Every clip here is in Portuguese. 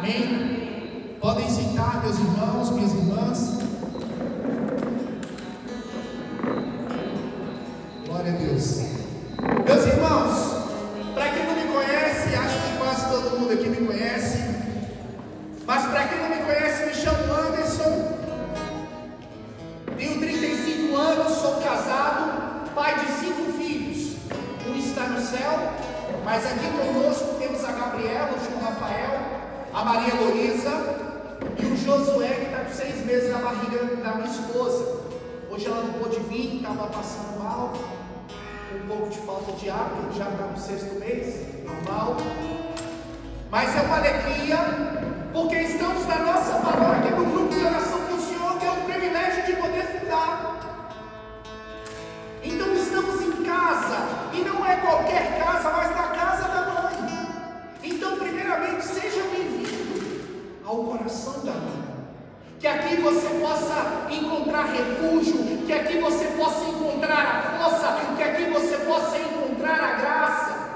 Amém? Podem sentar, meus irmãos, minhas irmãs. Glória a Deus. Meus irmãos, para quem não me conhece, acho que quase todo mundo aqui me conhece, mas para quem não me conhece, me chamo Anderson, tenho 35 anos, sou casado, pai de 5 filhos. Um está no céu, mas aqui conosco temos a Gabriela, o João Rafael, a Maria Luísa e o Josué, que está com 6 meses na barriga da minha esposa. Hoje ela não pôde vir, estava passando mal, um pouco de falta de ar, porque já está no 6º mês, normal. Mas é uma alegria, porque estamos na nossa paróquia, no grupo de oração que o Senhor deu o privilégio de poder fundar. Então estamos em casa, e não é qualquer casa, mas na casa da mãe. Então, primeiramente, seja bem-vindo ao coração da mãe. Que aqui você possa encontrar refúgio, que aqui você possa encontrar a força, que aqui você possa encontrar a graça.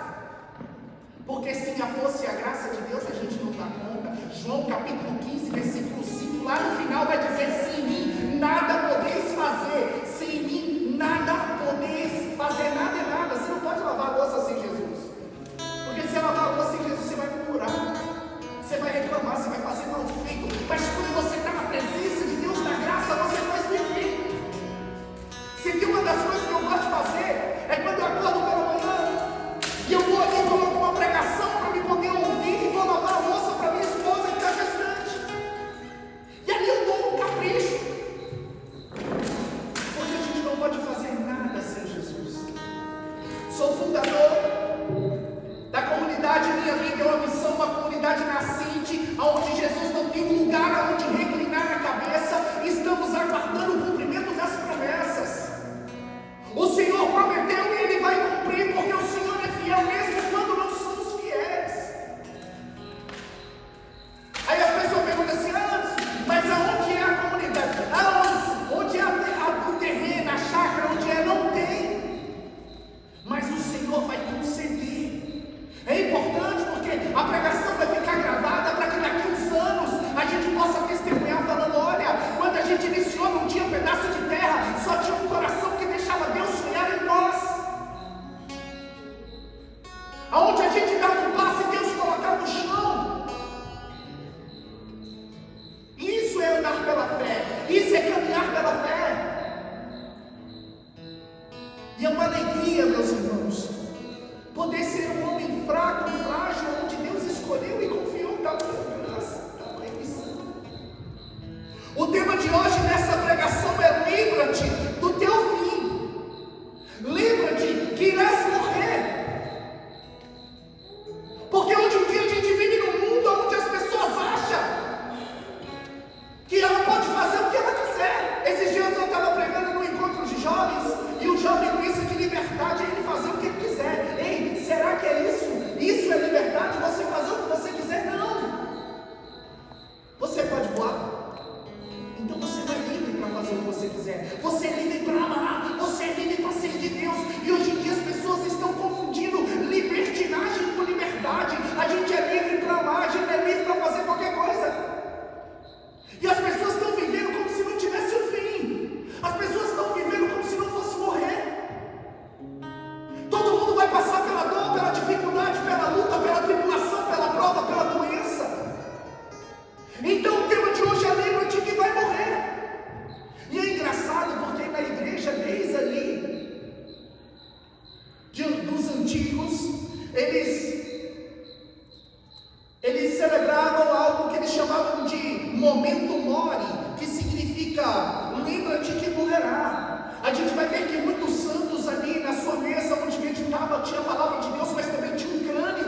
Porque sem a força e a graça de Deus a gente não dá conta. João capítulo 15, versículo 5, lá no final vai dizer: sem mim nada podeis fazer, sem mim nada podeis fazer, nada é nada. Você não pode lavar a louça sem Jesus, porque se lavar a louça sem Jesus você vai murmurar, você vai reclamar, você vai fazer mal feito. Mas quando você está na presença de Deus, na graça, você faz perfeito. Se tem uma das coisas que eu gosto de fazer é quando eu acordo pela manhã e eu vou ali e coloco uma pregação para me poder ouvir, e vou lavar a louça para minha esposa que está gestante. E ali eu dou um capricho, porque a gente não pode fazer nada sem Jesus. Sou fundador da comunidade Minha Vida é uma Missão, uma comunidade nascente, onde Jesus não tem um lugar onde reclinar a cabeça. Estamos aguardando o cumprimento das promessas. O Senhor prometeu e Ele vai cumprir, porque o Senhor é fiel mesmo quando não somos fiéis. Aí as pessoas perguntam assim: mas aonde é a comunidade? Onde é o terreno, a chácara, onde é? Não tem. Mas o Senhor vai conceder. É importante porque a pregação vai ficar gravada para que daqui a uns anos a gente possa testemunhar falando: olha, quando a gente iniciou não tinha um pedaço de terra, só tinha um coração que deixava Deus sonhar em nós. Aonde a gente dava um passo e Deus colocava o chão. Isso é andar pela fé, isso é caminhar pela fé. E é uma alegria, meus irmãos, poder ser um homem fraco, frágil, onde Deus escolheu e confiou tamanha graça, tamanha missão. O tema de hoje nessa pregação é: lembra-te do teu fim. Lembra-te que irás morrer. Porque hoje em dia a gente vive num mundo onde as pessoas acham que ela pode fazer o que ela quiser. Esses dias eu estava pregando num encontro de jovens, e o jovem pensa que liberdade é ele fazer o que ele quiser. Ei, será que é isso? Isso é liberdade? Você fazer o que você quiser? Não. Você pode voar? Então você não é livre para fazer o que você quiser. Você é livre para amar. Você é livre para ser de Deus. E hoje em dia as pessoas estão confundindo libertinagem com liberdade. A gente é livre para amar, a gente é livre para fazer qualquer coisa. E as pessoas estão vivendo como se não tivesse um fim. As pessoas estão vivendo como se não fosse morrer. Todo mundo vai passar pela dor, pela dificuldade, pela luta, pela tribulação, pela prova, pela doença. Então o tema de hoje é: lembra-te que vai morrer. E é engraçado porque na igreja, desde ali, dos antigos, eles celebravam algo que eles chamavam de momento mori, que significa: lembra-te que morrerá. A gente vai ver que muitos santos ali na sua mesa onde meditava tinha a palavra de Deus, mas também tinha um crânio.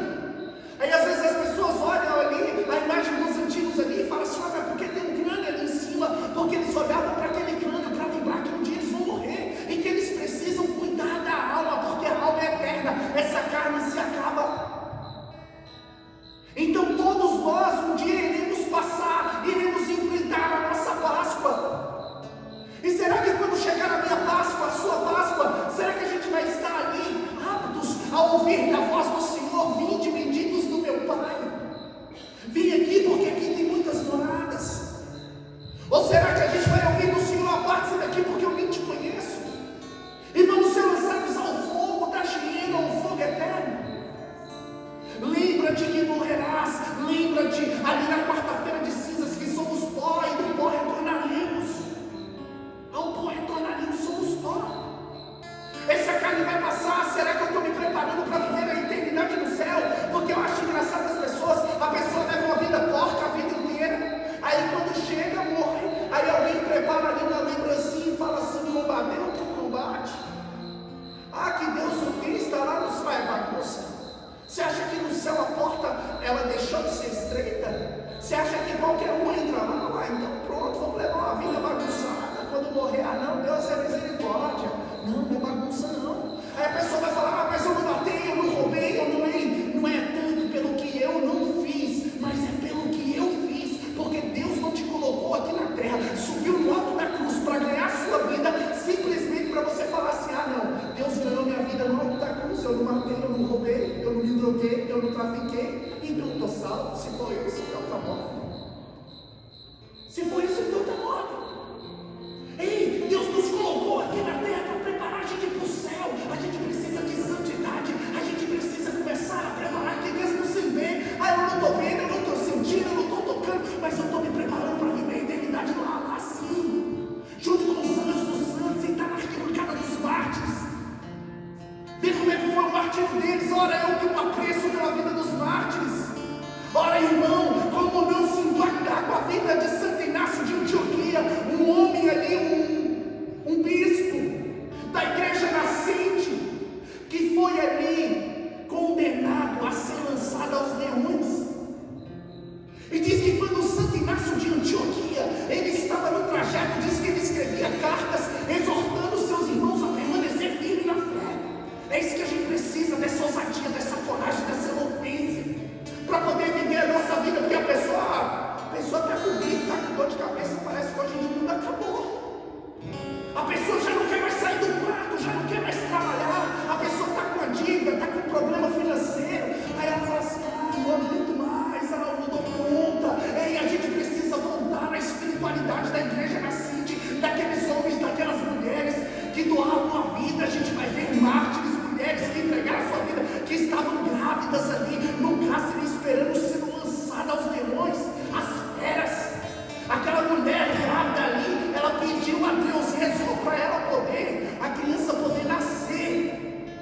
Aí às vezes as pessoas olham ali a imagem dos antigos ali e falam assim: mas por que tem um crânio ali em cima? Porque eles olhavam para aquele crânio para lembrar que um dia eles vão morrer e que eles precisam cuidar da alma, porque a alma é eterna, essa carne se acaba. Então todos nós um dia iremos passar, iremos enfrentar a nossa Páscoa. E será que quando chegar a minha Páscoa, a sua Páscoa, será que a gente vai estar ali aptos a ouvir da voz Você acha que qualquer um entra lá? Então pronto, vamos levar uma vida bagunçada. Quando morrer, não, Deus é misericórdia. Não é bagunça não. Aí a pessoa vai falar, mas eu não matei, eu não roubei, eu não é tanto pelo que eu não fiz, mas é pelo que eu fiz, porque Deus não te colocou aqui na terra, subiu no alto da cruz para ganhar a sua vida, simplesmente para você falar assim, não, Deus ganhou minha vida no alto da cruz, eu não matei, eu não roubei, eu não me droguei, eu não trafiquei, então estou salvo. Se for isso, então está morto. Se for isso, então está morto. Ei, Deus nos colocou aqui na terra para preparar a gente para o céu. A gente precisa de santidade. A gente precisa começar a preparar aqui mesmo sem ver. Eu não estou vendo, eu não estou sentindo, eu não estou tocando, mas eu estou me preparando para viver a eternidade lá sim, junto com os anjos dos santos, sentar na arquibancada dos mártires. Vê como é que foi o martírio deles. Ora, eu tenho um apreço pela vida dos mártires. Ora, irmão, como não se impactar com a vida de Santo Inácio de Antioquia, um homem ali, um bispo da igreja nascente, que foi ali condenado a ser lançado aos leões. E diz que quando Santo Inácio de Antioquia, ele estava no trajeto, diz que ele escrevia cartas, exortando seus irmãos a permanecer firme na fé. É isso que a gente precisa, dessa ousadia, dessa coragem, dessa eloquência, para poder viver a nossa vida, porque a pessoa está com gripe, está com dor de cabeça, parece que hoje o mundo acabou. A pessoa já não quer mais sair do quarto, já não quer mais trabalhar, a pessoa está com uma dívida, está com um problema financeiro, aí ela fala assim, não aguento mais, eu não dou conta. E a gente precisa voltar à espiritualidade da igreja nascente, daqueles homens, daquelas mulheres que doavam a vida. A gente vai ver mártires, mulheres que entregaram a sua vida, que estavam grávidas ali no cárcere, esperando sendo lançada aos leões, às feras. Aquela mulher grávida ali, ela pediu a Deus, rezou para ela poder, a criança poder nascer,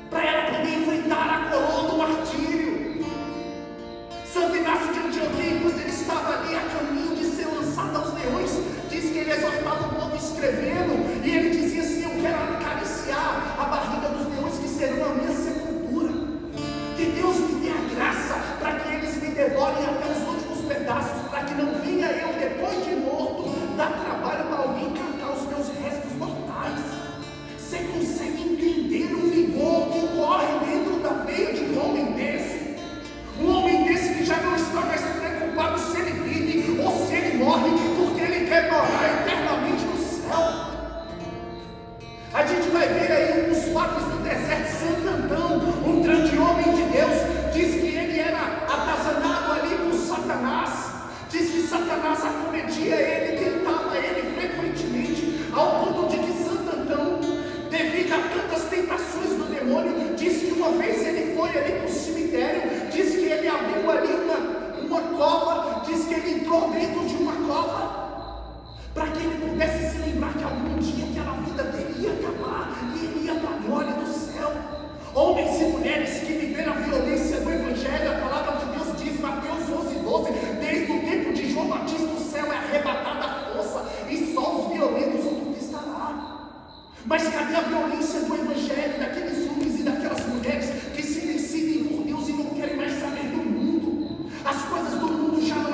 para ela poder enfrentar a coroa do martírio. Santo Inácio de Antioquia, quando ele estava ali a caminho de ser lançado aos leões, diz que ele exortava o povo escrevendo, e ele dizia assim, eu quero acariciar a barriga dos leões que serão a minha sepultura, que Deus me dê a graça para que eles me devorem até os últimos pedaços, para que não venha eu, depois de morto, dar trabalho para alguém cantar os meus restos mortais. Você consegue entender o vigor que corre dentro da veia de um homem desse? Um homem desse que já não está mais preocupado se ele vive ou se ele morre, porque ele quer morar eternamente no céu. A gente vai ver aí um dos padres do deserto, Santo Antão, um grande homem de Deus. Diz que ele era atazanado ali por Satanás. Diz que Satanás acometia ele, tentava ele frequentemente, ao ponto de que Santo Antão, devido a tantas tentações do demônio, diz que uma vez ele foi ali para o cemitério, diz que ele abriu ali uma cova, diz que ele entrou dentro de uma cova, para que ele pudesse se lembrar que algum dia aquela vida dele ia acabar e ele ia para a glória do céu. Homens e mulheres que viveram a violência do Evangelho, a palavra de Deus diz, Mateus 11:12, desde o tempo de João Batista o céu é arrebatado à força e só os violentos vão conquistar lá. Mas cadê a violência do Evangelho, daqueles homens e daquelas mulheres que se decidem por Deus e não querem mais saber do mundo? As coisas do mundo já não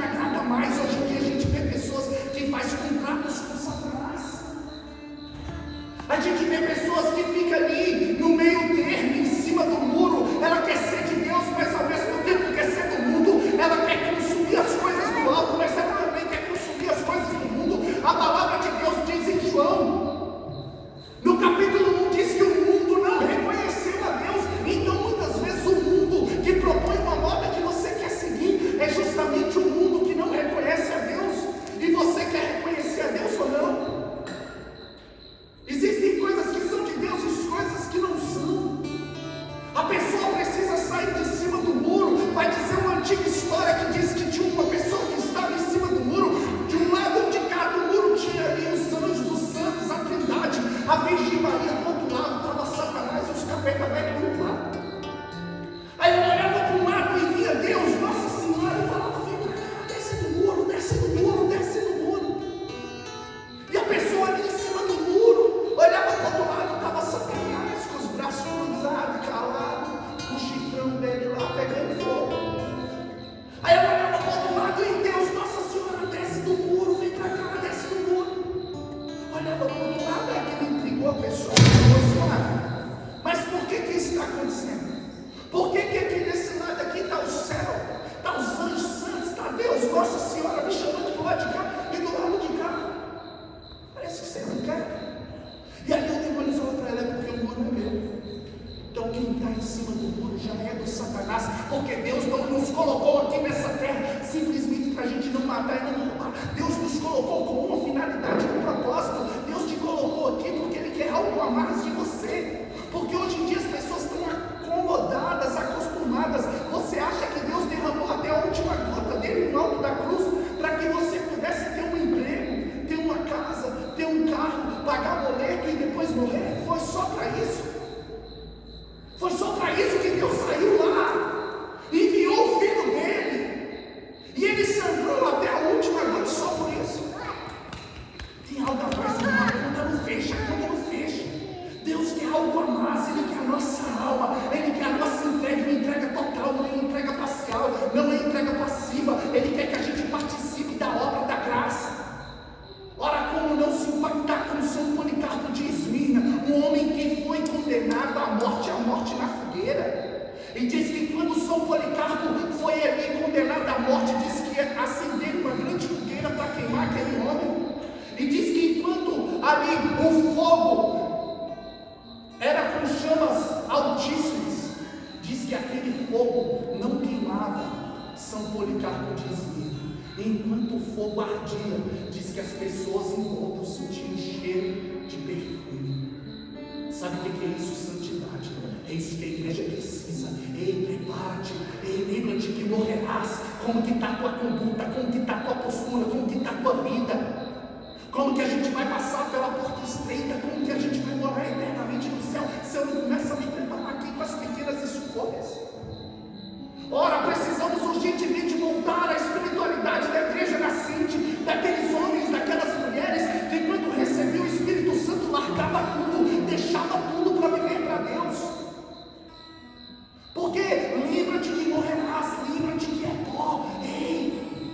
lado de cá e do lado de cá. Parece que vocês não querem. E aí o demônio fala para ela: é porque o muro é meu. Então quem está em cima do muro já é do Satanás, porque Deus não nos colocou aqui nessa terra simplesmente para a gente não matar e não roubar. Deus nos colocou com uma finalidade, com um propósito. Deus te colocou aqui porque Ele quer algo a mais de você. Porque hoje em dia as pessoas estão acomodadas, acostumadas. Você acha que Deus derramou até a última gota dele no alto da cruz para que você pudesse ter um emprego, ter uma casa, ter um carro, pagar boleto e depois morrer? Foi só para isso? Foi só para isso que Deus saiu lá, enviou o filho dele, e ele sangrou até a última gota só por isso? Tem algo a mais, irmão, a conta não fecha, a conta não fecha. Deus quer algo a mais, Ele quer a nossa alma, Ele quer a nossa entrega, uma entrega total, não é entrega parcial, não é entrega passiva. Ele quer que a gente participe da obra da graça. Ora, como não se impactar com São Policarpo de Esmirna, um homem que foi condenado à morte na fogueira. E diz que quando São Policarpo foi ali condenado à morte, diz que acenderam uma grande fogueira para queimar aquele homem. E diz que enquanto ali o fogo era com chamas altíssimas, diz que aquele fogo não queimava São Policarpo de Esmirna. Enquanto o fogo ardia, diz que as pessoas em volta sentiam cheiro de perfume. Sabe o que é isso? Santidade. É isso que a igreja precisa. Ei, prepara-te. Ei, lembra-te que morrerás. Como que está a tua conduta? Como que está a tua postura? Como que está a tua vida? Como que a gente vai passar pela porta estreita? Como que a gente vai morar eternamente no céu? Se eu não começo a me preparar aqui com as pequenas escolhas. Ora, precisamos urgentemente voltar à espiritualidade da igreja nascente, daqueles homens, daquelas mulheres que quando recebiam o Espírito Santo largava tudo, deixava tudo para viver para Deus. Porque lembra-te que morrerás, lembra-te que é pó, ei,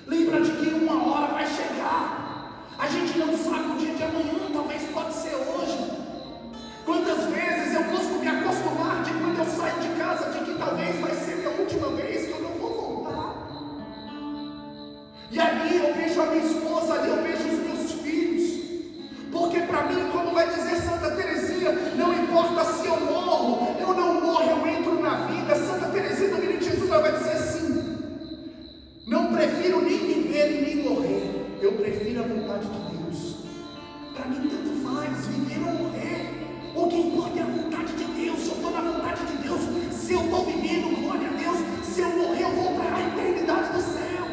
lembra-te que uma hora vai chegar. A gente não sabe o dia de amanhã, talvez pode ser hoje. Quantas vezes eu busco me acostumar de quando eu saio de casa, de que talvez vai ser minha última vez, que eu não vou voltar. E ali eu vejo a minha esposa, ali eu vejo os meus filhos. Porque para mim, como vai dizer Santa Teresinha, não importa se eu morro, eu não morro, eu entro na vida. Santa Teresinha do Menino Jesus, ela vai dizer assim: não prefiro nem viver e nem morrer, eu prefiro a vontade de Deus. Para mim tanto faz, viver ou morrer. O que importa é a vontade de Deus. Se eu estou na vontade de Deus, se eu estou vivendo, glória a Deus. Se eu morrer, eu vou para a eternidade do céu.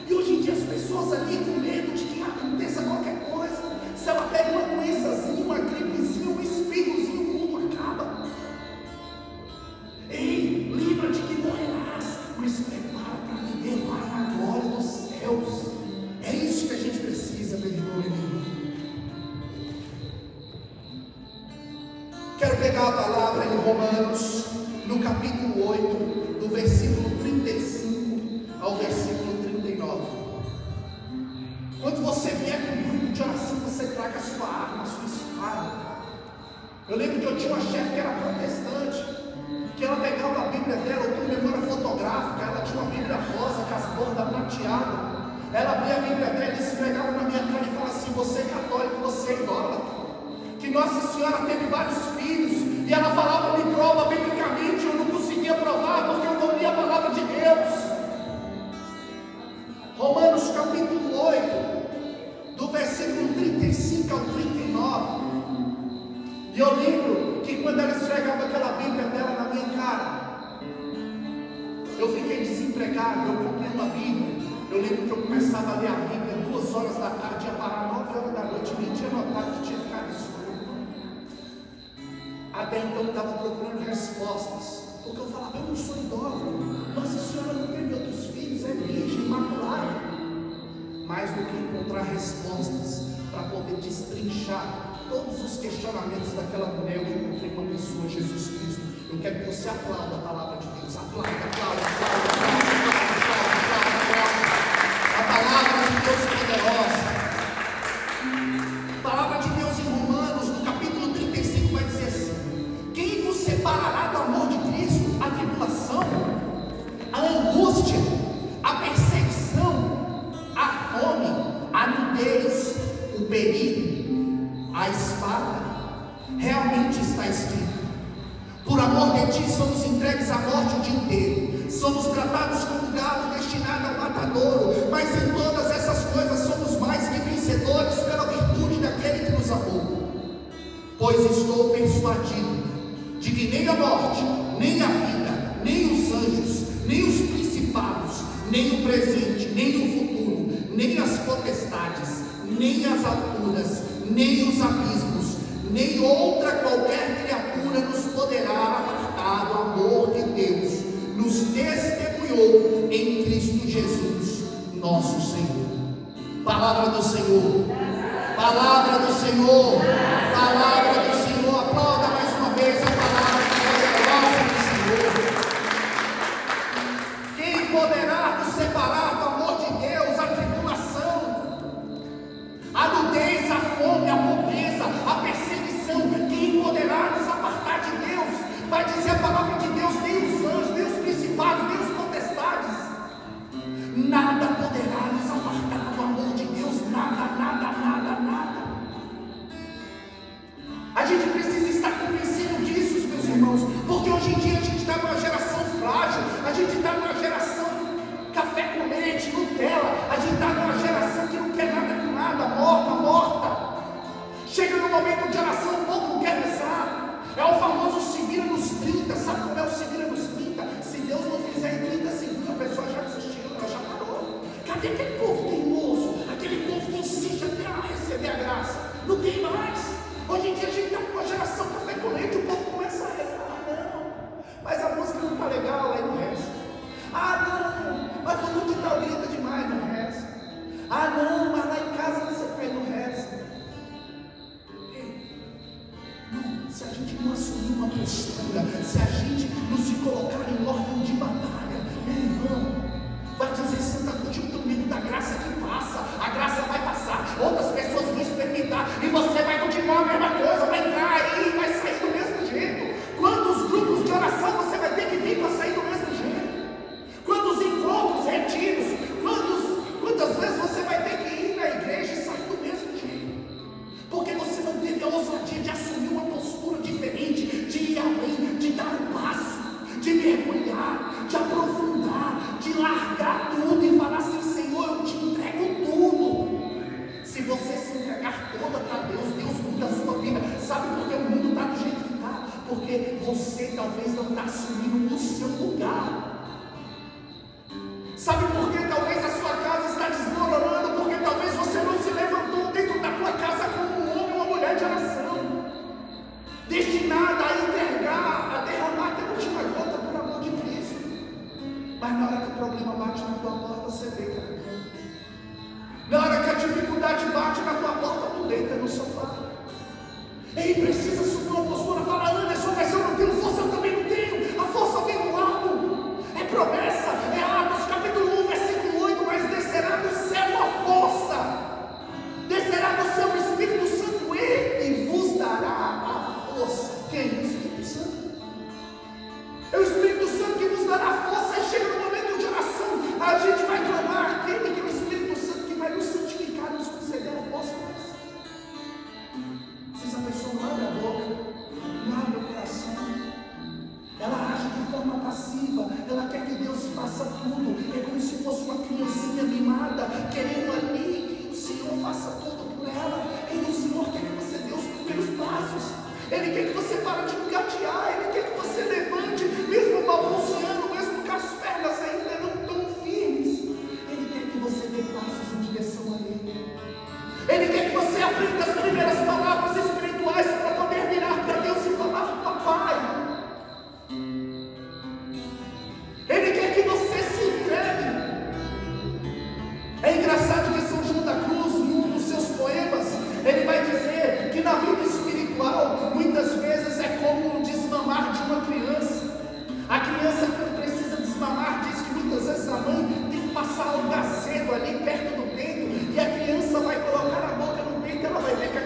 E hoje em dia as pessoas ali com medo de que aconteça qualquer coisa. Se ela pega uma doençazinha, uma gripezinha, um espirrozinho, o mundo acaba. Ei, lembra-te que morrerás, mas prepara para viver lá na glória dos céus. É isso que a gente precisa, meu irmão e minha irmã. Quero pegar a palavra em Romanos, no capítulo 8, do versículo 35 ao versículo 39. Quando você vier com um grupo de oração, você traga a sua arma, a sua espada. Eu lembro que eu tinha uma chefe que era protestante, que ela pegava a Bíblia dela, eu tenho memória fotográfica, ela tinha uma Bíblia rosa com as bordas prateadas. Ela abria a Bíblia dela e esfregava na minha cara e falava assim: você é católico, você é idólatra. Que Nossa Senhora teve vários filhos, e ela falava: me prova biblicamente. Eu não conseguia provar, porque eu não lia a palavra de Deus. Romanos capítulo 8, do versículo 35 ao 39. E eu lembro que quando ela esfregava aquela Bíblia dela na minha cara, eu fiquei desempregado, eu comprei uma Bíblia. Eu lembro que eu começava a ler a Bíblia 2 horas da tarde, ia parar 9 horas da noite, nem tinha notado que tinha ficado escuro. Até então eu estava procurando respostas, porque eu falava: eu não sou idólatra, Nossa Senhora não teve outros filhos, é virgem, imaculada. Mais do que encontrar respostas para poder destrinchar todos os questionamentos daquela mulher, eu encontrei uma pessoa, Jesus Cristo. Eu quero que você aplaude a palavra de Deus. Aplaude, aplaude, aplaude, aplaude. A palavra de Deus poderosa. A palavra de Deus em Romanos, no capítulo 35, vai dizer assim: quem vos separará do amor de Cristo? A tribulação, a angústia, a perseguição, a fome, escrito: por amor de ti somos entregues à morte o dia inteiro, somos tratados como gado destinado ao matadouro, mas em todas essas coisas somos mais que vencedores pela virtude daquele que nos amou. Pois estou persuadido de que nem a morte, nem a vida, nem os anjos, nem os principados, nem o presente, nem o futuro, nem as potestades, nem as alturas, nem os abismos, nem outra qualquer criatura nos poderá apartar do amor de Deus, nos testemunhou em Cristo Jesus, nosso Senhor. Palavra do Senhor, palavra do Senhor, palavra do Senhor. Aplauda mais uma vez a palavra poderosa do Senhor. Quem poderá nos separar do amor de Deus? A tribulação, a nudez, a fome, a pobreza, a perseguição. Quem poderá nos apartar de Deus? Vai dizer a palavra de Deus: nem os anjos, nem os principados, nem os potestades, nada poderá nos apartar do amor de Deus. Nada, nada, nada, nada. A gente precisa estar convencido disso, meus irmãos, porque hoje em dia a gente está numa geração frágil, a gente está numa geração café com leite, Nutella, a gente está numa geração que não quer nada com nada, morta. Chega no momento de oração, o povo não quer rezar. É o famoso se vira nos 30. Sabe como é o se vira nos 30? Se Deus não fizer em 30 segundos, a pessoa já desistiu, ela já parou. Cadê aquele povo teimoso? Aquele povo que insiste até receber a graça? Não tem mais. Hoje em dia a gente está com uma geração café com leite, o povo começa a rezar. Não, mas a música não está legal, aí não reza. Não, mas fulano de tal linda demais, não reza. Não, mas lá em casa não sei como, não reza. Se a gente não assumir uma postura, se a gente não se colocar em ordem de batalha, meu irmão, vai dizer: Santa Cruz, eu tenho medo da graça que passa. A graça vai passar, outras pessoas vão experimentar, e você vai continuar a mesma coisa, vai entrar aí e vai sair do mesmo jeito. Quantos grupos de oração você vai ter que vir para sair do mesmo jeito? Quantos encontros, retiros, quantas vezes você vai ter que ir na igreja e sair do mesmo jeito? Porque você não teve a ousadia de assumir uma postura diferente, de ir além, de dar um passo, de mergulhar, de aprofundar, de largar tudo e falar assim: Senhor, eu te entrego tudo. Se você se entregar toda para Deus, Deus muda a sua vida. Sabe por que o mundo está do jeito que está? Porque você talvez não está assumindo o seu lugar. Sabe por que talvez a sua casa está desmoronando? Porque talvez você não se levantou dentro da tua casa como um homem ou uma mulher de oração, destinada a entregar, a derramar até a última gota por amor de Cristo. Mas na hora que o problema bate na tua porta, você deita na cama. Na hora que a dificuldade bate na tua porta, tu deita no sofá. Ei, precisa assumir uma postura. Fala: Anderson, mas eu não tenho força. Eu também não tenho. A força vem do alto. É promessa, é Atos capítulo 1, versículo 8. Mas descerá do céu a força, descerá do céu o Espírito Santo, ele vos dará a força. Quem é o Espírito Santo? É o Espírito Santo que vos dará a força. E chega no momento de oração, a gente vai clamar aquele que é o Espírito Santo, que vai nos santificar, nos conceder a força. Se essa pessoa não abre a boca, não abre o coração, ela age de forma passiva, ela quer que Deus faça tudo. É como se fosse uma criancinha mimada, querendo ali que o Senhor faça tudo por ela. E o Senhor quer que você dê os primeiros passos. Ele quer que você pare de engatear. Ele quer que você levante, mesmo balbuciando, mesmo com as pernas ainda não tão firmes. Ele quer que você dê passos em direção a Ele. Ele quer que você aprenda as primeiras palavras espirituais para poder virar para Deus e falar: Papai. Ele quer que você se entregue. É engraçado que São João da Cruz, em um dos seus poemas, ele vai dizer que na vida espiritual, muitas vezes é como desmamar de uma criança. A criança, quando precisa desmamar, diz que muitas vezes a mãe tem que passar um gazedo ali perto do peito, e a criança vai colocar a boca no peito, ela vai ver que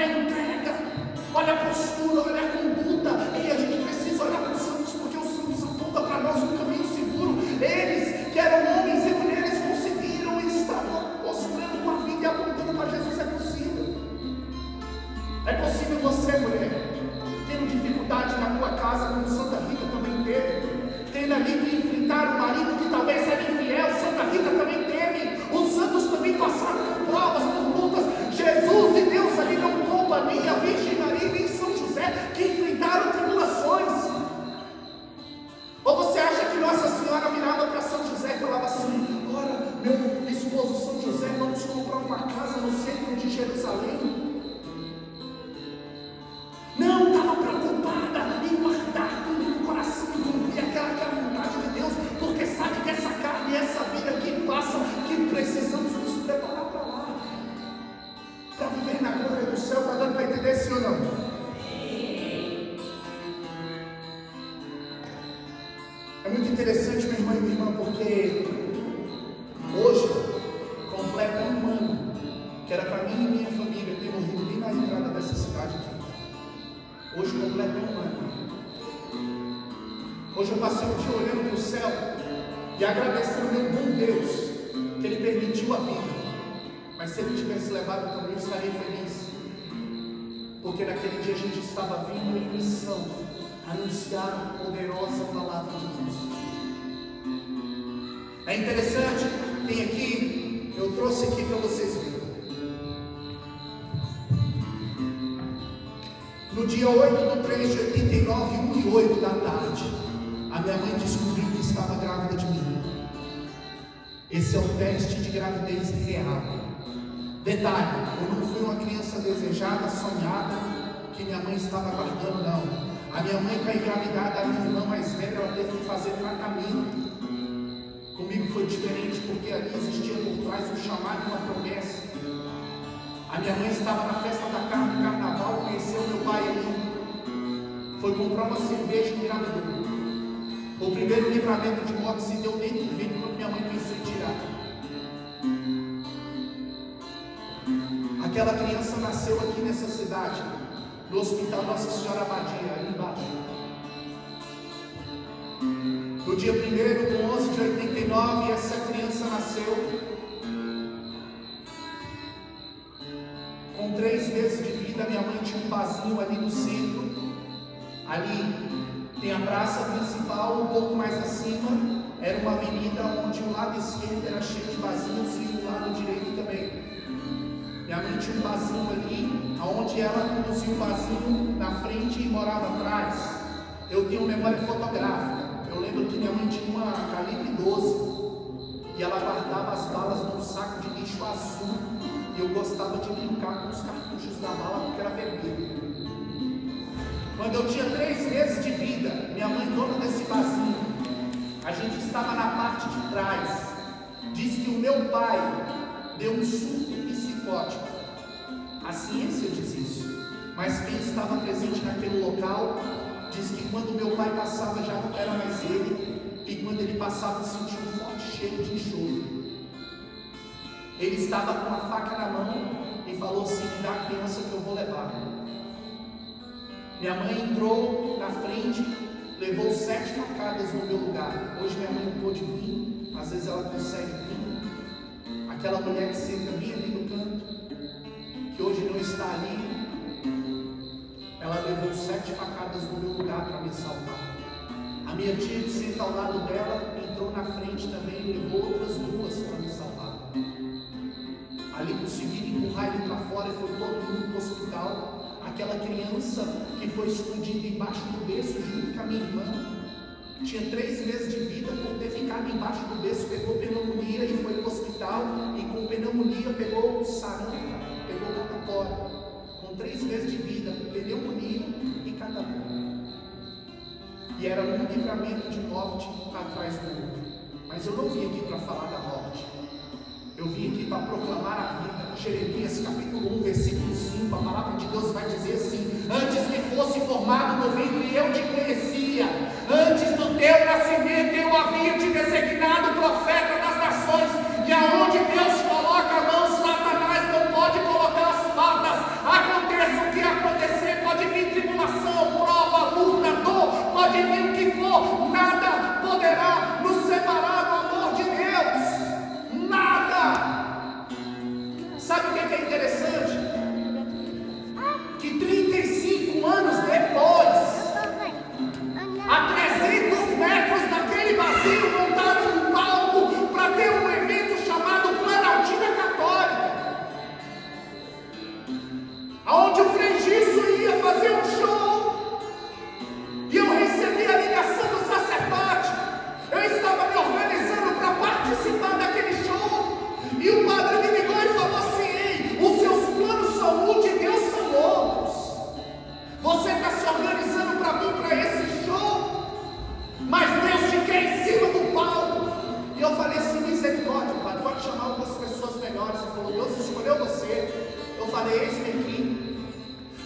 olha a entrega, olha a postura, olha a conduta. E a gente precisa olhar para os santos, porque os santos apontam para nós um caminho seguro. Eles, que eram homens e mulheres, conseguiram e estavam mostrando com a vida e apontando para Jesus. É possível. É possível você, mulher, tendo dificuldade na tua casa, como Santa Rita também teve, tendo ali que enfrentar um marido que talvez era infiel. Santa Rita também teve. Os santos também passaram por provas, por lutas. Jesus e Deus ali não poupa nem a Virgem Maria nem São José, que enfrentaram tribulações. Ou você acha que Nossa Senhora virava para São José e falava assim: ora, meu esposo São José, vamos comprar uma casa no centro de Jerusalém? Não, estava preocupada em guardar tudo no coração e cumprir aquela vontade de Deus, porque sabe que essa carne e essa vida que passa, que precisamos nos preparar para lá, para viver na glória do céu. Está dando para entender, sim ou não? É muito interessante, meu irmão e minha irmã, porque hoje completa um ano que era para mim e minha família ter morrido bem na entrada dessa cidade aqui. Hoje completa um ano. Hoje eu passei um dia olhando para o céu e agradecendo meu bom Deus que Ele permitiu a vida. Mas se Ele tivesse levado também, eu estaria feliz, porque naquele dia a gente estava vindo em missão, anunciar a poderosa palavra de Deus. É interessante, tem aqui, eu trouxe aqui para vocês verem. No dia 8/3/89, 1h08 da tarde, a minha mãe descobriu que estava grávida de mim. Esse é o teste de gravidez real. Detalhe, eu não fui uma criança desejada, sonhada, que minha mãe estava aguardando, não. A minha mãe, para engravidar da minha irmã mais velha, ela teve que fazer tratamento. Comigo foi diferente, porque ali existia por trás um chamado e uma promessa. A minha mãe estava na festa da carne, carnaval, conheceu meu pai ali. Foi comprar uma cerveja e engravidou. O primeiro livramento de morte se deu dentro do ventre quando minha mãe pensou em tirar. Aquela criança nasceu aqui nessa cidade, no Hospital Nossa Senhora Abadia, ali embaixo. No dia 1/11/89, essa criança nasceu com 3 meses de vida. Minha mãe tinha um barzinho ali no centro. Ali tem a praça principal, um pouco mais acima era uma avenida onde o lado esquerdo era cheio de barzinhos e o lado direito também. Minha mãe tinha um barzinho ali, onde ela conduzia o barzinho na frente e morava atrás. Eu tenho memória fotográfica. Eu lembro que minha mãe tinha uma calibre 12 e ela guardava as balas num saco de lixo azul. E eu gostava de brincar com os cartuchos da bala porque era vermelho. Quando eu tinha 3 meses de vida, minha mãe, dona desse barzinho, a gente estava na parte de trás. Diz que o meu pai deu um surto psicótico. A ciência diz isso, mas quem estava presente naquele local diz que quando meu pai passava já não era mais ele, e quando ele passava sentia um forte cheiro de enxofre. Ele estava com uma faca na mão e falou assim: me dá a criança que eu vou levar. Minha mãe entrou na frente, levou 7 facadas no meu lugar. Hoje minha mãe não pôde vir, às vezes ela consegue vir. Aquela mulher que senta bem ali no canto, que hoje não está ali, ela levou 7 facadas no meu lugar para me salvar. A minha tia que senta ao lado dela entrou na frente também e levou outras 2 para me salvar. Ali conseguiram empurrar ele para fora e foi todo mundo para o hospital. Aquela criança que foi escondida embaixo do berço junto com a minha irmã, tinha 3 meses de vida, por ter ficado embaixo do berço, pegou pneumonia e foi para o hospital, e com pneumonia pegou sarampo, pegou catapora. Com 3 meses de vida, pneumonia e catapora. E era um livramento de morte atrás do outro. Mas eu não vim aqui para falar da morte. Eu vim aqui para proclamar a vida. Jeremias capítulo 1, versículo 5, a palavra de Deus vai dizer assim: antes que fosse formado no ventre eu te conhecia, antes do teu nascimento eu havia te designado profeta das nações. E aonde Deus coloca a mão, Satanás não pode colocar as patas. Aconteça Sabe o que é interessante? Que 35 anos depois, a 300 metros daquele vazio, montaram um palco para ter um evento chamado Planaltina Católica, onde o Frei Gisso ia fazer um show, e eu recebi a ligação do sacerdote. Eu estava me organizando para participar daquele show, e o padre me ligou e falou assim: ei, os seus planos são um, de Deus são outros. Você está se organizando para vir para esse show, mas Deus te quer em cima do palco. E eu falei assim: misericórdia, padre, pode chamar algumas pessoas melhores. Ele falou: Deus escolheu você. Eu falei: eis-me aqui.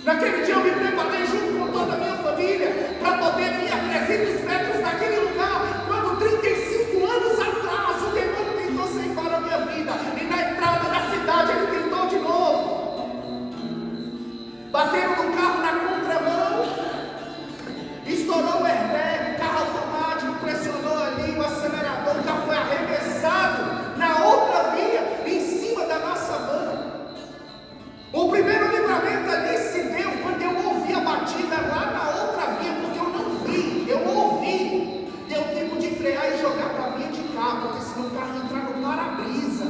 Naquele dia eu me preparei junto com toda a minha família para poder vir a 300 metros daquele lugar, quando 35 anos atrás o demônio tentou ceifar a minha vida, e na entrada da cidade ele tentou de novo. Bateram no carro na contramão, estourou o airbag, carro automático, pressionou ali o acelerador, o carro foi arremessado na outra via, em cima da nossa van. O primeiro livramento ali se deu quando eu ouvi a batida lá na outra via, porque eu não vi, eu ouvi. Deu tempo de frear e jogar para a via de cá, porque senão o carro ia entrar no para-brisa,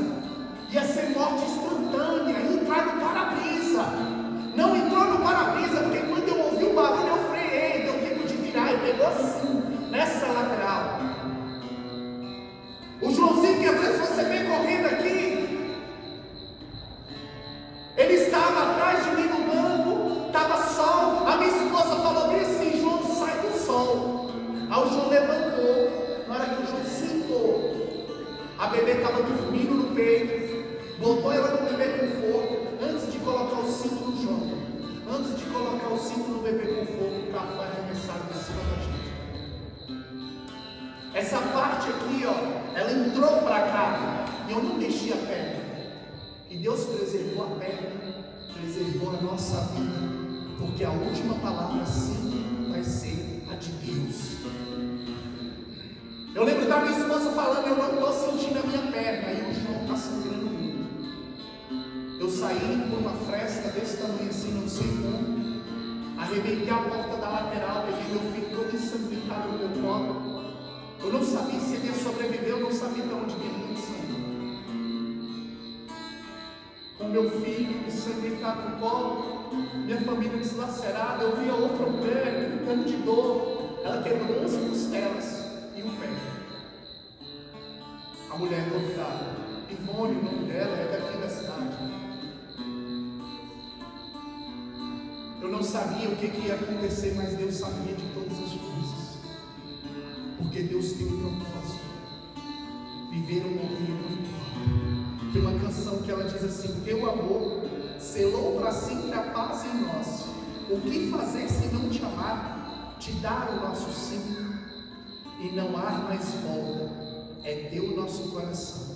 ia ser morte instantânea, ia entrar no para-brisa. Não entrou no para-brisa, porque quando eu ouvi o barulho eu freiei, deu tempo de virar e pegou assim, nessa lateral. O Joãozinho, que às vezes você vem correndo aqui, ele estava atrás de mim no banco, estava sol. A minha esposa falou bem assim: João, sai do sol. Aí o João levantou. Na hora que o João sentou, a bebê estava dormindo no peito, botou ela no bebê conforto. Antes de colocar o cinto no João, antes de colocar o cinto no bebê conforto, o carro foi arremessado em cima da gente. Essa parte aqui, ó, ela entrou para cá e eu não deixei a perna. E Deus preservou a perna, preservou a nossa vida, porque a última palavra sempre vai ser a de Deus. Eu lembro da minha esposa falando: eu não estou sentindo a minha perna, e o João está sangrando muito. Eu saí por uma fresta desse tamanho assim, não sei como, arrebentei a porta da lateral, peguei meu filho todo ensanguentado no meu colo. Eu não sabia se ele ia sobreviver, eu não sabia de onde vinha muito sangue. Com meu filho ensanguentado no colo, minha família deslacerada, eu via outra mulher gritando de dor. Ela quebrou 11 costelas e um pé. A mulher cortada, Ivone, o nome dela, é daqui da cidade. Eu não sabia o que ia acontecer, mas Deus sabia de todas as coisas, porque Deus tem um propósito. Viver ou morrer não importa. Tem uma canção que ela diz assim: teu amor selou para sempre a paz em nós. O que fazer se não te amar? Te dar o nosso sim, e não há mais volta. É teu o nosso coração,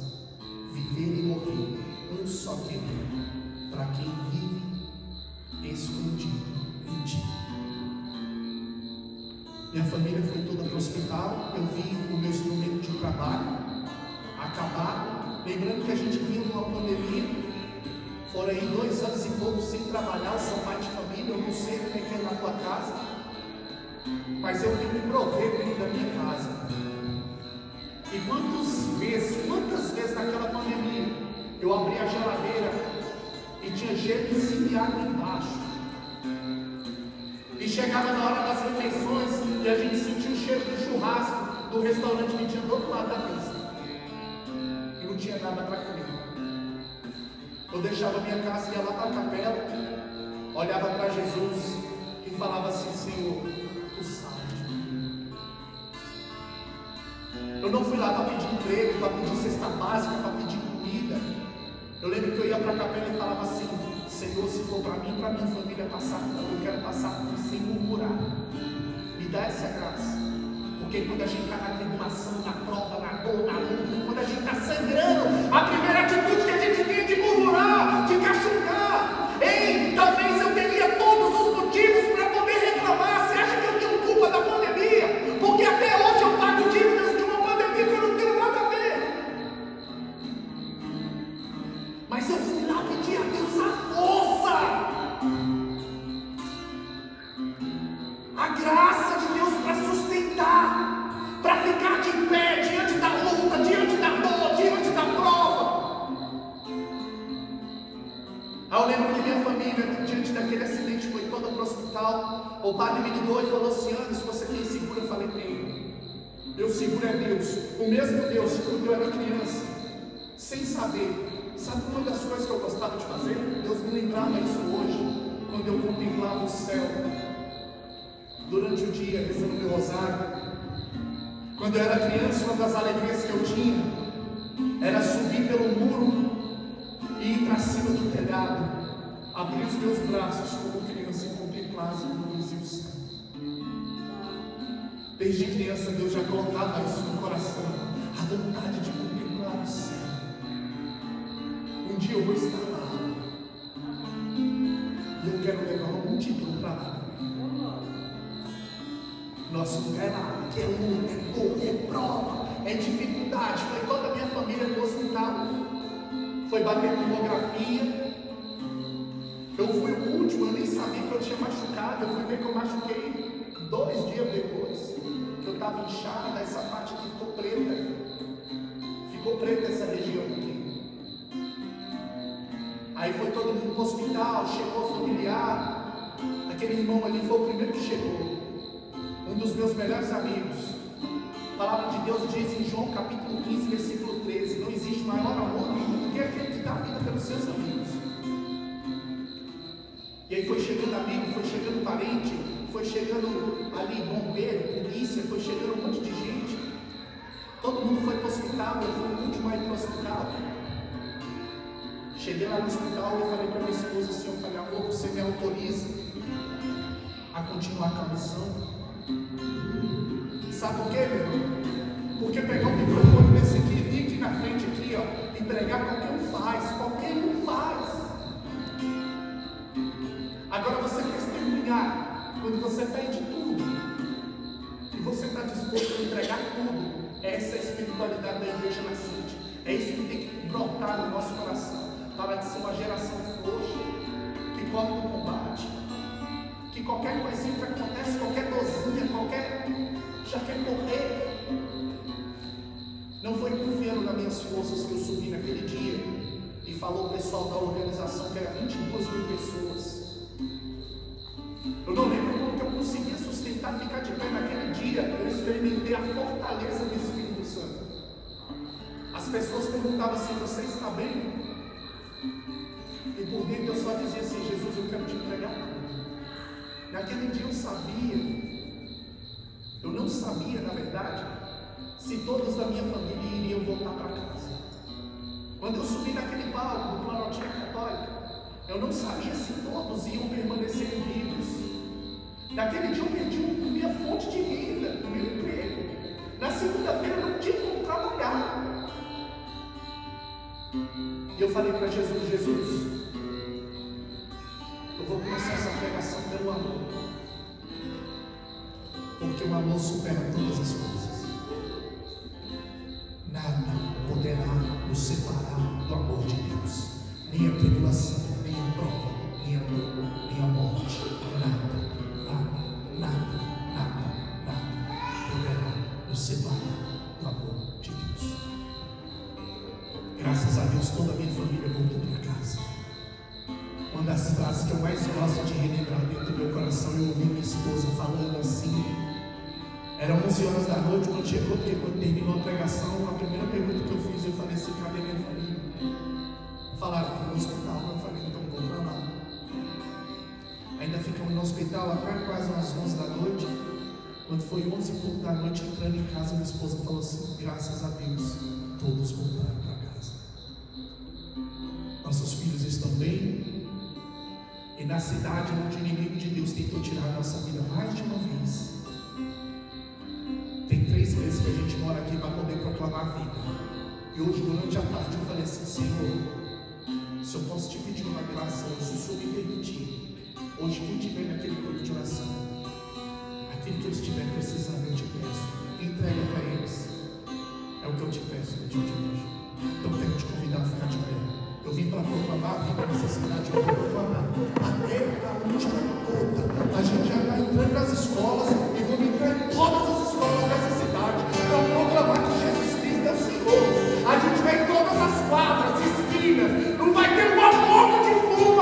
viver e morrer, um só querer, para quem vive escondido em ti. Minha família foi toda para o hospital. Eu vi o meu instrumento de trabalho acabado. Lembrando que a gente vinha numa pandemia, foram aí 2 anos e pouco sem trabalhar. Eu sou pai de família, eu não sei como é que é na tua casa, mas eu tenho que prover dentro da minha casa. E quantas vezes naquela pandemia eu abri a geladeira e tinha gelo em cima e água embaixo, e chegava na hora das refeições e a gente sentia o cheiro do churrasco do restaurante que tinha do outro lado da pista, e não tinha nada para comer. Eu deixava minha casa e ia lá para a capela, olhava para Jesus e falava assim: Senhor, tu sabes. Eu não fui lá para pedir emprego, para pedir cesta básica, para pedir comida. Eu lembro que eu ia para a capela e falava assim: Senhor, se for para mim e para minha família passar fome, eu quero passar fome sem murmurar. Me dá essa graça. Porque quando a gente está na tribulação, na prova, na dor, na luta, quando a gente está sangrando, a primeira atitude que a gente tem é de murmurar, de cachucar. Ei, talvez eu teria todos os motivos para poder reclamar. Você acha que eu tenho culpa da pandemia? Porque até hoje eu pago dívidas de uma pandemia que eu não tenho nada a ver. Mas eu fui lá pedir Aí eu lembro que minha família, diante daquele acidente, foi toda para o hospital. O padre me ligou e falou assim: Anderson, você tem seguro? Eu falei: tenho. Meu seguro é Deus. O mesmo Deus que quando eu era criança, sem saber, sabe uma das coisas que eu gostava de fazer? Deus me lembrava isso hoje, quando eu contemplava o céu, durante o dia, rezando meu rosário. Quando eu era criança, uma das alegrias que eu tinha era subir pelo muro e ir para cima do telhado, abrir os meus braços como criança e contemplar as nuvens e o céu. Desde criança Deus já colocava isso no coração, a vontade de contemplar o céu. Um dia eu vou estar lá e eu quero levar uma multidão para lá. Nosso lugar é lá, que é luta, é dor, é prova, é dificuldade. Foi toda a minha família no hospital. Foi bater tomografia. Eu fui o último, eu nem sabia que eu tinha machucado. Eu fui ver que eu machuquei 2 dias depois. Que eu estava inchada, essa parte aqui ficou preta. Ficou preta essa região aqui. Aí foi todo mundo para o hospital, chegou o familiar. Aquele irmão ali foi o primeiro que chegou. Um dos meus melhores amigos. A palavra de Deus diz em João capítulo 15, versículo 13: não existe maior amor do que aquele que dá vida pelos seus amigos. E aí foi chegando amigo, foi chegando parente, foi chegando ali bombeiro, polícia, foi chegando um monte de gente. Todo mundo foi para o hospital, eu fui o último a ir para o hospital. Cheguei lá no hospital e falei para minha esposa assim, eu falei: amor, você me autoriza a continuar com a missão? Sabe por quê, meu irmão? Porque pegar o microfone desse aqui, vir aqui na frente aqui, ó, e pregar, qualquer um faz. Agora você testemunhar, quando você pede tudo, e você está disposto a entregar tudo, essa é a espiritualidade da igreja nascente. É isso que tem que brotar no nosso coração, para de ser uma geração frouxa, que corre no combate, que qualquer coisinha que acontece, qualquer dozinha, já quer correr. Não foi confiando nas minhas forças que eu subi naquele dia e falou o pessoal da organização que era 22 mil pessoas. Eu não lembro como que eu conseguia sustentar, ficar de pé naquele dia. Eu experimentei a fortaleza do Espírito Santo. As pessoas perguntavam assim: você está bem? E por dentro eu só dizia assim: Jesus, eu quero te entregar tudo. Naquele dia eu não sabia, na verdade, se todos da minha família iriam voltar para casa. Quando eu subi naquele palco do Planaltina Católica, eu não sabia se todos iam permanecer vivos. Naquele dia eu perdi minha fonte de renda, o meu emprego. Na segunda-feira eu não tinha como trabalhar. E eu falei para Jesus: Jesus, eu vou começar essa pregação pelo amor, porque o amor supera todas as coisas. Nada poderá nos separar do amor de Deus, nem a tribulação, nem a prova, nem a dor, nem a morte. Nada poderá nos separar do amor de Deus. Graças a Deus, toda a minha família voltou para casa. Uma das frases que eu mais gosto de relembrar dentro do meu coração, eu ouvi minha esposa falando assim. Eram 11 horas da noite, quando chegou, porque quando terminou a pregação, a primeira pergunta que eu fiz, eu falei assim: cadê minha família? Falaram que no hospital. Eu falei: então vou para lá. Ainda ficamos no hospital até quase umas 11 da noite. Quando foi 11 e pouco da noite, entrando em casa, minha esposa falou assim: graças a Deus, todos voltaram para casa. Nossos filhos estão bem. E na cidade onde o inimigo de Deus tentou tirar a nossa vida mais de uma vez, tem 3 meses que a gente mora aqui para poder proclamar a vida. E hoje, durante a tarde, eu falei assim: Senhor, se eu posso te pedir uma graça, se o Senhor me permitir, hoje quem estiver naquele grupo de oração, aquilo que eles estiverem precisando, eu te peço, entrega para eles. É o que eu te peço no dia de hoje. Então eu quero te convidar a ficar de pé. Eu vim para proclamar a vida nessa cidade, eu vou proclamar até a última gota. A gente já está entrando nas escolas e vamos entrar em todas as escolas dessa cidade para proclamar que Jesus Cristo é o Senhor. A gente vai em todas as quadras, esquinas, não vai ter uma boca de fumo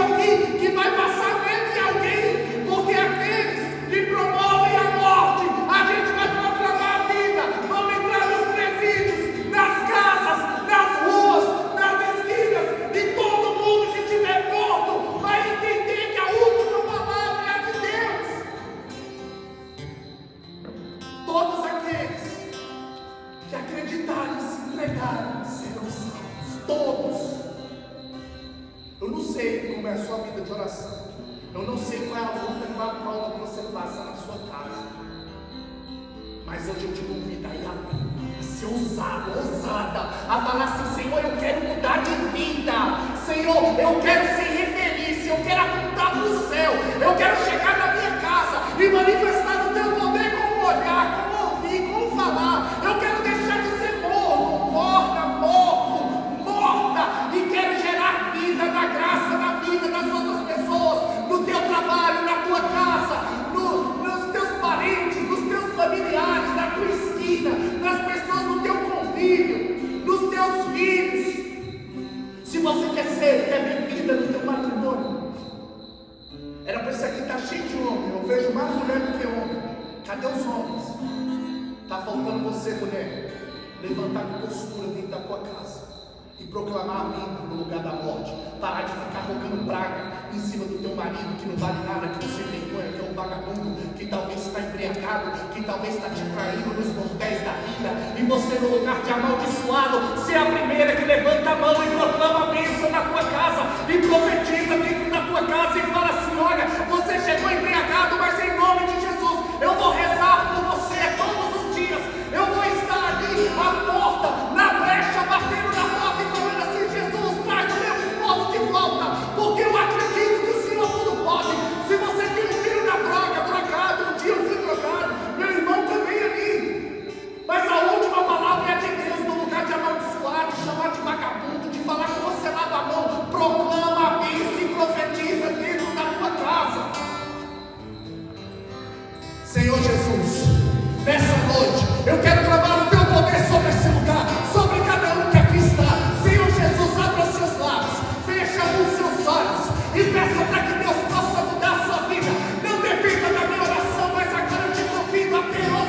sei como é a sua vida de oração. Eu não sei qual é a luta, qual é a prova que você passa na sua casa. Mas hoje eu te convido aí a ser ousado, ousada, a falar assim: Senhor, eu quero mudar de vida. Senhor, eu quero ser referência, eu quero apontar para o céu. Eu quero chegar na minha casa e manifestar o teu poder com o olhar, com o ouvir, com o falar. Eu quero deixar de ser morta, e quero gerar vida na graça, na vida das outras pessoas, no teu trabalho, na tua casa, nos teus parentes, nos teus familiares, na tua esquina, nas pessoas do teu convívio, nos teus filhos. Se você quer ver vida no teu matrimônio, era para isso aqui estar cheio de homem. Eu vejo mais mulher do que homem. Cadê os homens? Está faltando você, mulher, levantar com postura dentro da tua casa e proclamar a vida no lugar da morte. Parar de ficar rogando praga em cima do teu marido, que não vale nada, que você vergonha, que é um vagabundo, que talvez está embriagado, que talvez está te traindo nos bordéis da vida, e você, no lugar de amaldiçoá-lo, ser a primeira que levanta a mão e proclama a bênção na tua casa, e profetiza dentro da tua casa e fala assim: olha, você chegou embriagado, mas em nome de Jesus eu vou rezar por você todos os dias. Eu vou estar ali à porta, na brecha, batendo na porta e falando assim: Jesus, traz o meu esposo de volta, porque eu acredito que o Senhor tudo pode. Se você tem um filho na droga, drogado, um dia eu fui drogado, meu irmão também ali, mas a última palavra é de Deus. No lugar de amaldiçoar, de chamar de vagabundo, de falar que você lava a mão, proclama a bênção e profetiza dentro da tua casa. Senhor Jesus, nessa noite eu quero clamar o teu poder sobre esse lugar, sobre cada um que aqui está. Senhor Jesus, abra os seus lábios, fecha os seus olhos e peça para que Deus possa mudar a sua vida. Não dependa da minha oração, mas agora eu te convido a ter a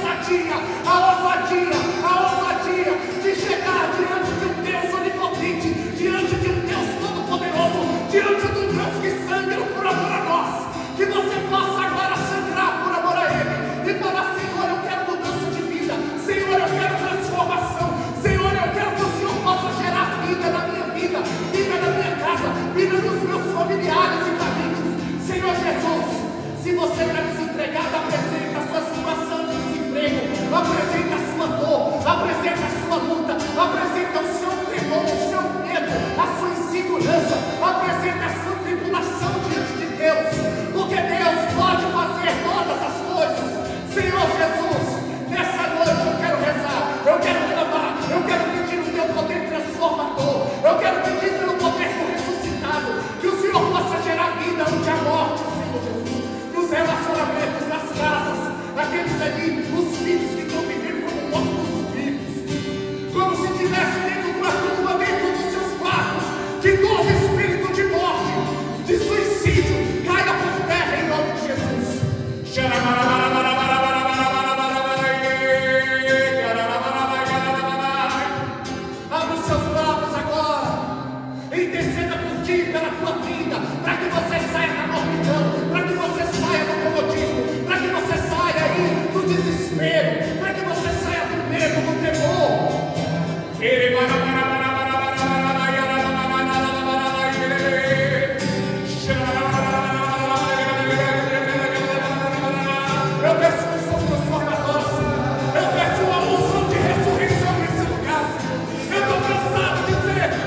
ousadia de chegar diante de um Deus onipotente, diante de um Deus todo-poderoso, diante de um Deus que sangra por amor a nós. Que você possa agora sangrar por amor a Ele e falar: Senhor, eu quero mudança de vida, Senhor, eu quero transformação, Senhor, eu quero que o Senhor possa gerar vida na minha vida, vida na minha casa, vida nos meus familiares e parentes. Senhor Jesus, se você está desempregado, apresenta a sua situação de desemprego, apresenta a sua dor, apresenta a sua luta, apresenta o seu temor, o seu medo, a sua insegurança, apresenta a sua tribulação diante de Deus, porque Deus pode fazer todas as coisas. Senhor Jesus, nessa noite eu quero rezar, eu quero clamar, eu quero pedir o teu poder transformador, eu quero pedir pelo poder do ressuscitado, que o Senhor possa gerar vida onde há morte, Senhor Jesus, nos relacionamentos, nas casas, aqueles ali, os filhos que estão vivendo como mortos vivos, como se estivesse dentro de uma tumba, dentro dos seus quartos, que todo espírito de morte, de suicídio, caia por terra em nome de Jesus. Abra os seus lábios agora, interceda por ti, pela tua vida, para que você saia da mornidão, para que você saia do comodismo, para que você saia aí do desespero, para que você saia do medo, do temor. Eu peço unção transformadora, eu peço uma unção de ressurreição nesse lugar. Eu estou cansado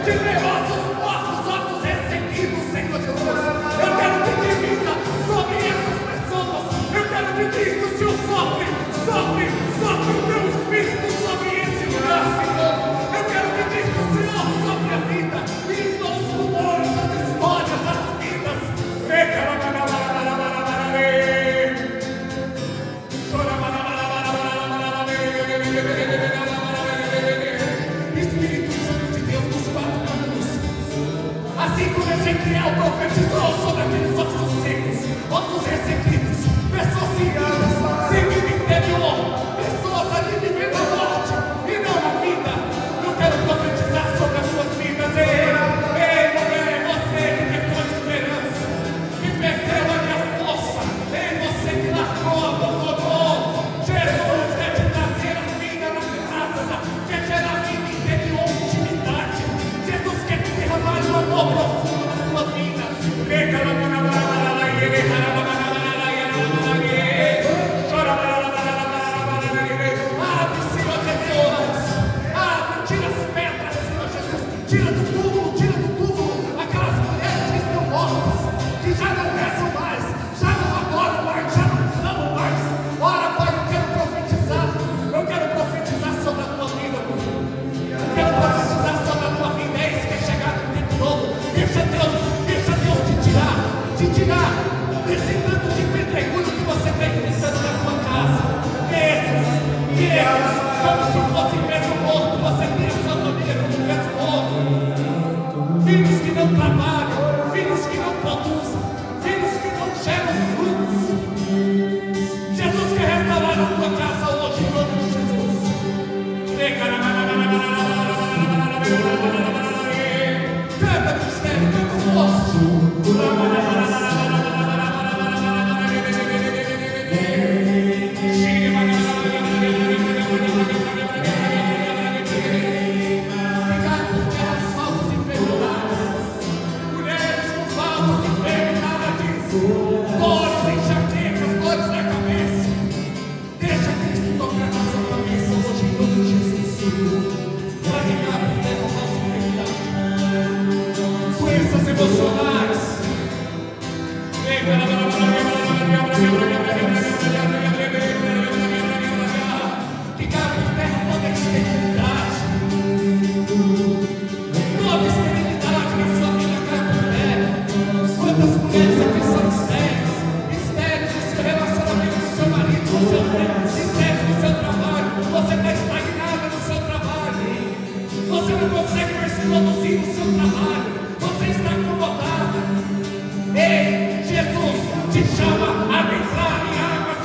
de ver ossos mortos, ossos ressequidos, Senhor Jesus. Eu quero pedir vida sobre essas pessoas. Eu quero pedir que o Senhor sopre o teu Espírito sobre esse lugar, Senhor. Eu quero pedir que o Senhor sopre a vida, limpa os pulmões, as histórias, as vidas. Espírito Santo de Deus dos quatro cantos, assim como Ezequiel profetizou sobre aqueles ossos secos, ossos ressequidos, pessoas ciganas, sem vida interior, pessoas ali vivendo a morte e não a vida. Eu quero profetizar sobre as suas vidas. Ei, mulher, você que perdeu a esperança, que perdeu a minha força, ei, você que largou, abandonou, Jesus quer te trazer a vida na graça, quer gerar vida interior, intimidade. Jesus quer te derramar um amor profundo na tua vida. desses, como se fosse peso morto, você tem a sua família como peso morto. Filhos que não trabalham, filhos que não produzem, filhos que não geram frutos. Jesus quer restaurar a tua casa hoje, em nome de Jesus. Canta, mistério, canta forte. Você não consegue mais produzir no seu trabalho.